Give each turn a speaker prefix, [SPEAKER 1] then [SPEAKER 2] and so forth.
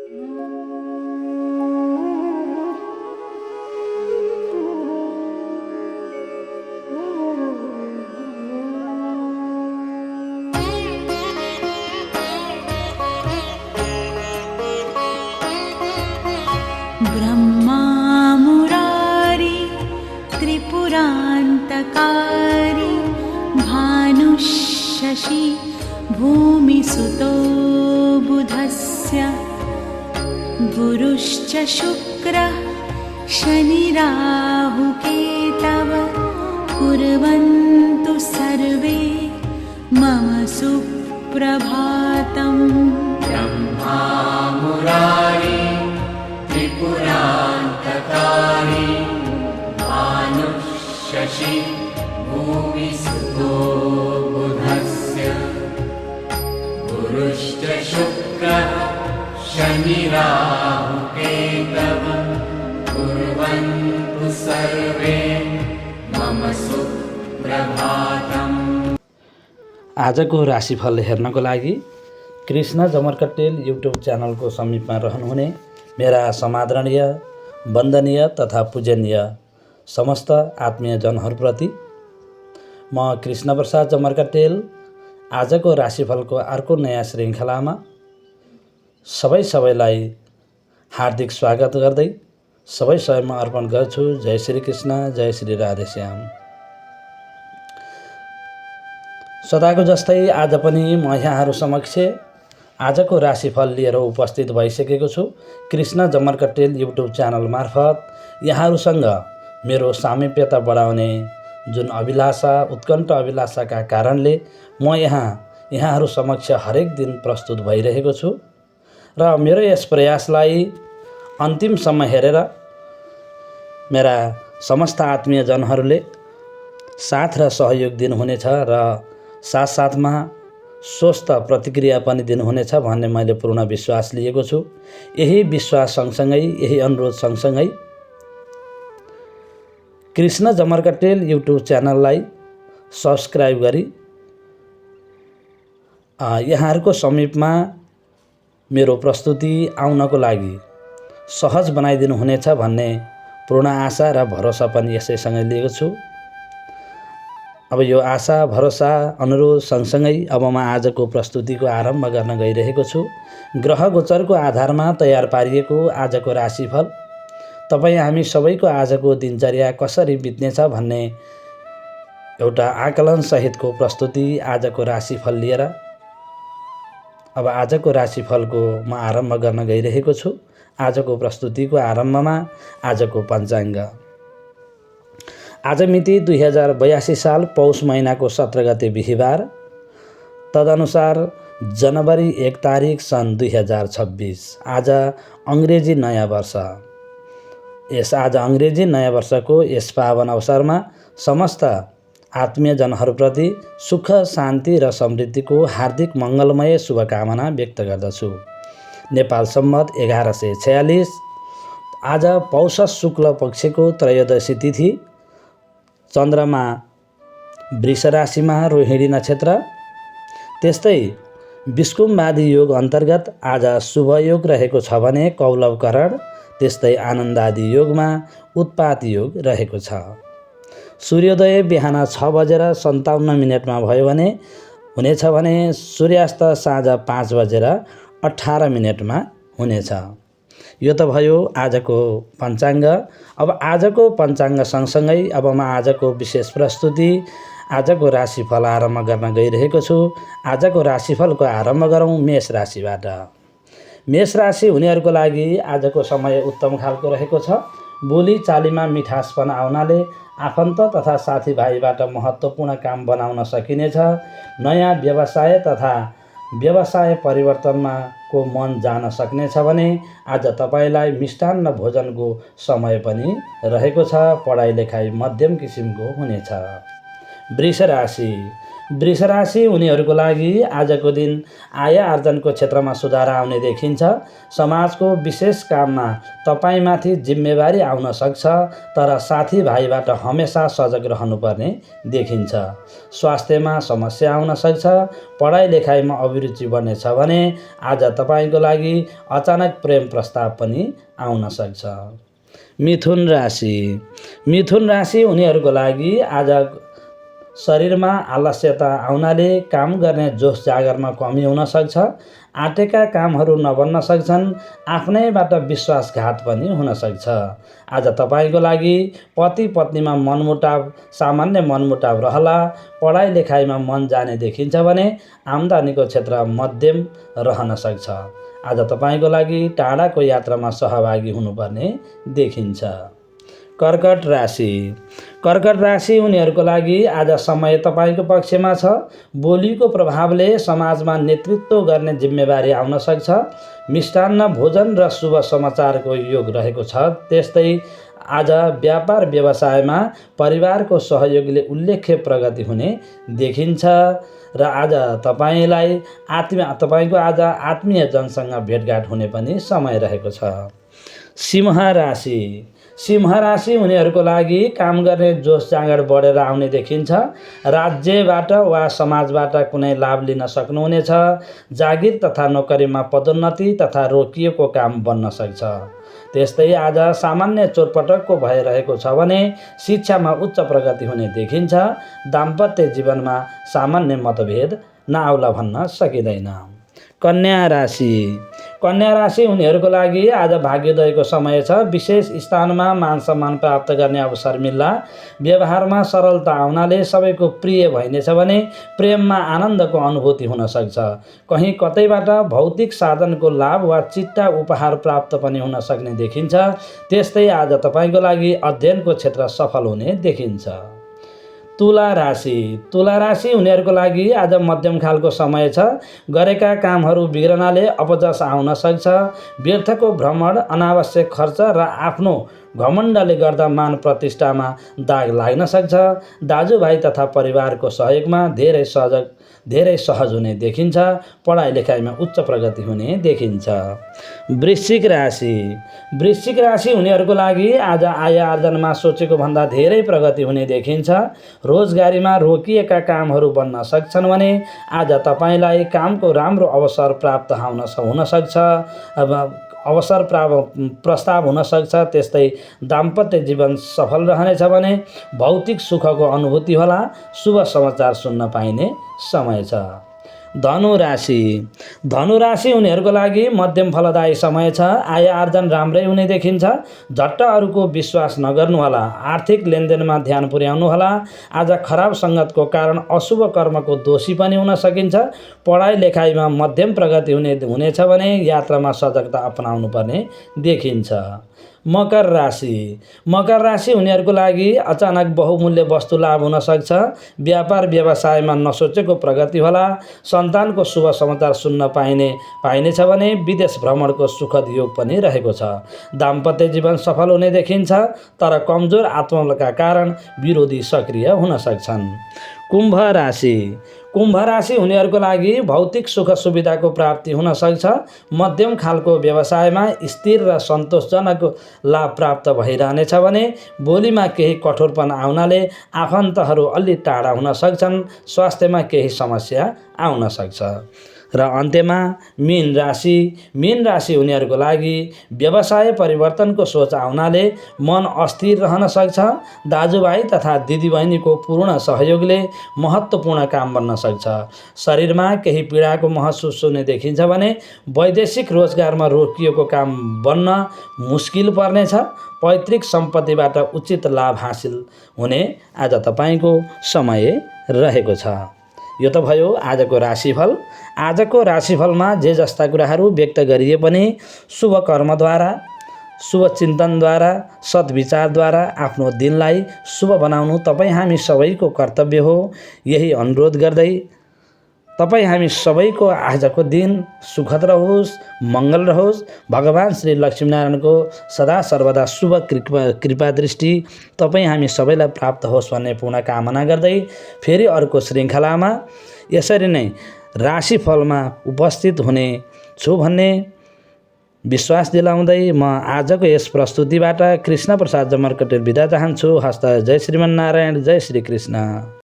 [SPEAKER 1] ब्रह्मा मुरारी त्रिपुरान्तकारी भानुशशि भूमिसुतो बुधस्य गुरुश्च शुक्रः शनिराहुकेतव कुर्वन्तु सर्वे मम सुप्रभातम्।
[SPEAKER 2] ब्रह्मा मुरारी त्रिपुरान्तकारी भानुशशि भूमिसुतो बुधस्य गुरुश्च शुक्रः शनिराहुकेतव कुर्वन्तु सर्वे मम सुप्रभातम्।
[SPEAKER 3] आजको राशिफल हेर्नको लागि कृष्ण जमरकट्टेल युट्युब च्यानलको समीपमा रहनुहुने मेरा समादरणीय वन्दनीय तथा पूजनीय समस्त आत्मीयजनहरूप्रति म कृष्ण प्रसाद जमरकट्टेल आजको राशिफलको अर्को नयाँ श्रृङ्खलामा सबैलाई हार्दिक स्वागत गर्दै सबैमा अर्पण गर्छु। जय श्री कृष्ण, जय श्री राधेश्याम। सदाको जस्तै आज पनि म यहाँहरू समक्ष आजको राशिफल लिएर उपस्थित भइसकेको छु। कृष्ण जमरकट्टेल युट्युब च्यानल मार्फत यहाँहरूसँग मेरो सामिप्यता बढाउने जुन अभिलाषा उत्कण्ठ अभिलाषाका कारणले म यहाँहरू समक्ष हरेक दिन प्रस्तुत भइरहेको छु र मेरो यस प्रयासलाई अन्तिमसम्म हेरेर मेरा समस्त आत्मीयजनहरूले साथ र सहयोग दिनुहुनेछ र साथसाथमा स्वस्थ प्रतिक्रिया पनि दिनुहुनेछ भन्ने मैले पूर्ण विश्वास लिएको छु। यही विश्वास सँगसँगै यही अनुरोध सँगसँगै कृष्ण जमरकट्टेल युट्युब च्यानललाई सब्स्क्राइब गरी यहाँहरूको समीपमा मेरो प्रस्तुति आउनको लागि सहज बनाइदिनु हुनेछ भन्ने पूर्ण आशा र भरोसा पनि यसैसँगै लिएको छु। अब यो आशा भरोसा अनुरोध सँगसँगै अब म आजको प्रस्तुतिको आरम्भ गर्न गइरहेको छु। ग्रह गोचरको आधारमा तयार पारिएको आजको राशिफल तपाईँ हामी सबैको आजको दिनचर्या कसरी बित्नेछ भन्ने एउटा आकलन सहितको प्रस्तुति आजको राशिफल लिएर अब आजको राशिफलको म आरम्भ गर्न गइरहेको छु। आजको प्रस्तुतिको आरम्भमा आजको पञ्चाङ्ग। आज मिति 2082 साल पौष महिनाको 17 गते बिहिबार, तदनुसार जनवरी 1 तारिक सन् 2026। आज अङ्ग्रेजी नयाँ वर्ष। आज अङ्ग्रेजी नयाँ वर्षको यस पावन अवसरमा समस्त आत्मीयजनहरूप्रति सुख शान्ति र समृद्धिको हार्दिक मङ्गलमय शुभकामना व्यक्त गर्दछु। नेपाल सम्मत 1146 आज पौष शुक्ल पक्षको त्रयोदशी तिथि, चन्द्रमा वृष राशिमा रोहिणी नक्षत्र। त्यस्तै विष्कुम्बादी योग अन्तर्गत आज शुभ योग रहेको छ भने कौलवकरण, त्यस्तै आनन्दादि योगमा उत्पात योग रहेको छ। सूर्योदय बिहान 6:57 भयो भने हुनेछ भने सूर्यास्त साँझ 5:18 हुनेछ। यो त भयो आजको पञ्चाङ्ग। अब आजको पञ्चाङ्ग सँगसँगै अब म आजको विशेष प्रस्तुति आजको राशिफल आरम्भ गर्न गइरहेको छु। आजको राशिफलको आरम्भ गरौँ मेष राशिबाट। मेष राशि हुनेहरूको लागि आजको समय उत्तम खालको रहेको छ। बोली चालीमा मिठासपन आउनाले आफन्त तथा साथीभाइबाट महत्त्वपूर्ण काम बनाउन सकिनेछ। नयाँ व्यवसाय तथा व्यवसाय परिवर्तनमा को मन जान सक्नेछ भने आज तपाईलाई मिष्टान्न भोजनको समय पनि रहेको छ। पढाइ लेखाइ मध्यम किसिमको हुनेछ। वृष राशि। वृष राशि उनीहरूको लागि आजको दिन आय आर्जनको क्षेत्रमा सुधार आउने देखिन्छ। समाजको विशेष काममा तपाईँमाथि जिम्मेवारी आउन सक्छ, तर साथीभाइबाट हमेसा सजग रहनुपर्ने देखिन्छ। स्वास्थ्यमा समस्या आउन सक्छ। पढाइ लेखाइमा अभिरुचि बढ्नेछ भने आज तपाईँको लागि अचानक प्रेम प्रस्ताव पनि आउन सक्छ। मिथुन राशि उनीहरूको लागि आज शरीरमा आलस्यता आउनाले काम गर्ने जोस जागरमा कमी हुन सक्छ। आँटेका कामहरू नबन्न सक्छन्। आफ्नैबाट विश्वासघात पनि हुन सक्छ। आज तपाईँको लागि पति पत्नीमा सामान्य मनमुटाव रहला। पढाइ लेखाइमा मन जाने देखिन्छ भने आम्दानीको क्षेत्र मध्यम रहन सक्छ। आज तपाईँको लागि टाढाको यात्रामा सहभागी हुनुपर्ने देखिन्छ। कर्कट राशि उनीहरूको लागि आज समय तपाईँको पक्षमा छ। बोलीको प्रभावले समाजमा नेतृत्व गर्ने जिम्मेवारी आउन सक्छ। मिष्टान्न भोजन र शुभ समाचारको योग रहेको छ। त्यस्तै आज व्यापार व्यवसायमा परिवारको सहयोगले उल्लेख्य प्रगति हुने देखिन्छ र आज तपाईँको आज आत्मीय जनसँग भेटघाट हुने पनि समय रहेको छ। सिंह राशि उनीहरूको लागि काम गर्ने जोस जाँगर बढेर आउने देखिन्छ। राज्यबाट वा समाजबाट कुनै लाभ लिन सक्नुहुनेछ। जागिर तथा नोकरीमा पदोन्नति तथा रोकिएको काम बन्न सक्छ। त्यस्तै आज सामान्य चोटपटकको भइरहेको छ भने शिक्षामा उच्च प्रगति हुने देखिन्छ। दाम्पत्य जीवनमा सामान्य मतभेद नआउला भन्न सकिँदैन। कन्या राशि उनीहरूको लागि आज भाग्योदयको समय छ। विशेष स्थानमा मान सम्मान प्राप्त गर्ने अवसर मिल्ला। व्यवहारमा सरलता आउनाले सबैको प्रिय भइनेछ भने प्रेममा आनन्दको अनुभूति हुन सक्छ। कहीँ कतैबाट भौतिक साधनको लाभ वा चिट्टा उपहार प्राप्त पनि हुन सक्ने देखिन्छ। त्यस्तै आज तपाईँको लागि अध्ययनको क्षेत्र सफल हुने देखिन्छ। तुला राशि उनीहरूको लागि आज मध्यम खालको समय छ। गरेका कामहरू बिग्रनाले अपजस आउन सक्छ। व्यर्थको भ्रमण, अनावश्यक खर्च र आफ्नो घमण्डले गर्दा मान प्रतिष्ठामा दाग लाग्न सक्छ। दाजुभाइ तथा परिवारको सहयोगमा धेरै सहज हुने देखिन्छ। पढाइ लेखाइमा उच्च प्रगति हुने देखिन्छ। वृश्चिक राशि उनीहरूको लागि आज आय आर्जनमा सोचेको भन्दा धेरै प्रगति हुने देखिन्छ। रोजगारीमा रोकिएका कामहरू बन्न सक्छन् भने आज तपाईँलाई कामको राम्रो अवसर प्राप्त हुन सक्छ। प्रस्ताव हुन सक्छ। त्यस्तै दाम्पत्य जीवन सफल रहनेछ भने भौतिक सुखको अनुभूति होला। शुभ समाचार सुन्न पाइने समय छ। धनु राशि उनीहरूको लागि मध्यम फलदायी समय छ। आय आर्जन राम्रै हुने देखिन्छ। झट्ट अरूको विश्वास नगर्नुहोला। आर्थिक लेनदेनमा ध्यान पुर्याउनुहोला। आज खराब सङ्गतको कारण अशुभ कर्मको दोषी पनि हुन सकिन्छ। पढाइ लेखाइमा मध्यम प्रगति हुनेछ भने यात्रामा सजगता अपनाउनु पर्ने देखिन्छ। मकर राशि उनीहरूको लागि अचानक बहुमूल्य वस्तु लाभ हुन सक्छ। व्यापार व्यवसायमा नसोचेको प्रगति होला। सन्तानको शुभ समाचार सुन्न पाइनेछ भने विदेश भ्रमणको सुखद योग पनि रहेको छ। दाम्पत्य जीवन सफल हुने देखिन्छ, तर कमजोर आत्मबलका कारण विरोधी सक्रिय हुन सक्छन्। कुम्भ राशि उनीहरूको लागि भौतिक सुख सुविधाको प्राप्ति हुन सक्छ। मध्यम खालको व्यवसायमा स्थिर र सन्तोषजनक लाभ प्राप्त भइरहनेछ भने बोलीमा केही कठोरपन आउनाले आफन्तहरू अलि टाढा हुन सक्छन्। स्वास्थ्यमा केही समस्या आउन सक्छ। र अन्त्यमा मीन राशि उनीहरूको लागि व्यवसाय परिवर्तनको सोच आउनाले मन अस्थिर रहन सक्छ। दाजुभाइ तथा दिदीबहिनीको पूर्ण सहयोगले महत्त्वपूर्ण काम बन्न सक्छ। शरीरमा केही पीडाको महसुस हुने देखिन्छ भने वैदेशिक रोजगारमा रोकिएको काम बन्न मुस्किल पर्नेछ। पैतृक सम्पत्तिबाट उचित लाभ हासिल हुने आज तपाईँको समय रहेको छ। यो त भयो आजको राशिफल। आजको राशिफलमा जे जस्ता कुराहरू व्यक्त गरिए पनि शुभ कर्मद्वारा, शुभ चिन्तनद्वारा, सद्विचारद्वारा आफ्नो दिनलाई शुभ बनाउनु तपाईँ हामी सबैको कर्तव्य हो। यही अनुरोध गर्दै तपाईँ हामी सबैको आजको दिन सुखद रहोस्, मङ्गल रहोस्। भगवान श्री लक्ष्मीनारायणको सदा सर्वदा शुभ कृपा दृष्टि तपाईँ हामी सबैलाई प्राप्त होस् भन्ने पुनः कामना गर्दै फेरि अर्को श्रृङ्खलामा यसरी नै राशिफलमा उपस्थित हुने छु भन्ने विश्वास दिलाउँदै म आजको यस प्रस्तुतिबाट कृष्ण प्रसाद जमर्कटेल बिदा चाहन्छु। हस्त। जय श्रीमन्नारायण, जय श्री कृष्ण।